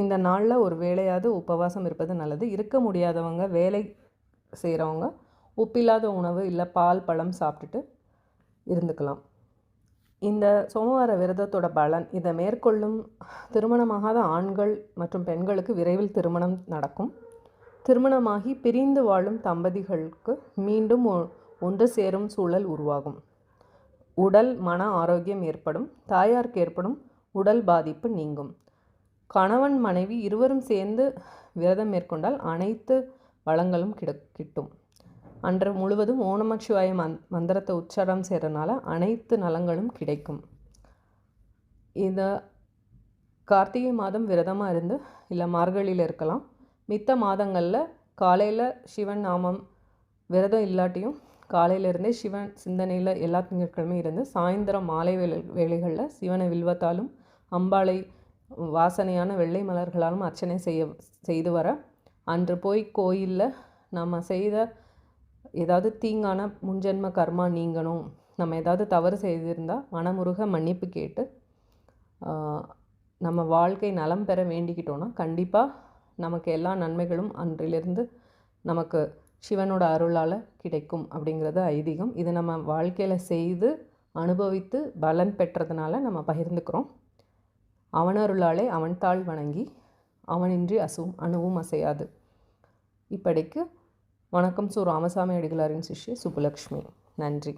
இந்த நாளில் ஒரு வேளையாவது உபவாசம் இருப்பது நல்லது. இருக்க முடியாதவங்க, வேலை செய்கிறவங்க உப்பில்லாத உணவு இல்லை பால் பழம் சாப்பிட்டுட்டு இருந்துக்கலாம். இந்த சோமவார விரதத்தோட பலன், இதை மேற்கொள்ளும் திருமணமாகாத ஆண்கள் மற்றும் பெண்களுக்கு விரைவில் திருமணம் நடக்கும். திருமணமாகி பிரிந்து வாழும் தம்பதிகளுக்கு மீண்டும் ஒன்று சேரும் சூழல் உருவாகும். உடல் மன ஆரோக்கியம் ஏற்படும். தாயாருக்கு ஏற்படும் உடல் பாதிப்பு நீங்கும். கணவன் மனைவி இருவரும் சேர்ந்து விரதம் மேற்கொண்டால் அனைத்து வளங்களும் கிட்டும். அன்று முழுவதும் ஓம் நம சிவாய மந்திரத்தை உச்சாரம் செய்கிறதுனால அனைத்து நலங்களும் கிடைக்கும். இதை கார்த்திகை மாதம் விரதமாக இருந்து இல்லை மார்கழியில் இருக்கலாம். மித்த மாதங்களில் காலையில் சிவன் நாமம் விரதம் இல்லாட்டியும் காலையிலேருந்தே சிவன் சிந்தனையில் எல்லா திங்கட்கிழமையும் இருந்து சாயந்தரம் மாலை வேளைகளில் சிவனை வில்வத்தாலும் அம்பாளை வாசனையான வெள்ளை மலர்களாலும் அர்ச்சனை செய்து வர, அன்று போய் கோயிலில் நம்ம செய்த ஏதாவது தீங்கான முன்ஜென்ம கர்மா நீங்கணும், நம்ம ஏதாவது தவறு செய்திருந்தால் மனமுருக மன்னிப்பு கேட்டு நம்ம வாழ்க்கை நலம் பெற வேண்டிக்கிட்டோன்னா கண்டிப்பாக நமக்கு எல்லா நன்மைகளும் அன்றிலிருந்து நமக்கு சிவனோட அருளால் கிடைக்கும் அப்படிங்கிறது ஐதீகம். இது நம்ம வாழ்க்கையில் செய்து அனுபவித்து பலன் பெற்றதுனால நம்ம பகிர்ந்துக்கிறோம். அவனருளாலே அவன் தாள் வணங்கி அவனின்றி அணுவும் அசையாது. இப்படிக்கு வணக்கம். ராமசாமி அடிகளாரின் சிஷ்ய சுப்புலக்ஷ்மி. நன்றி.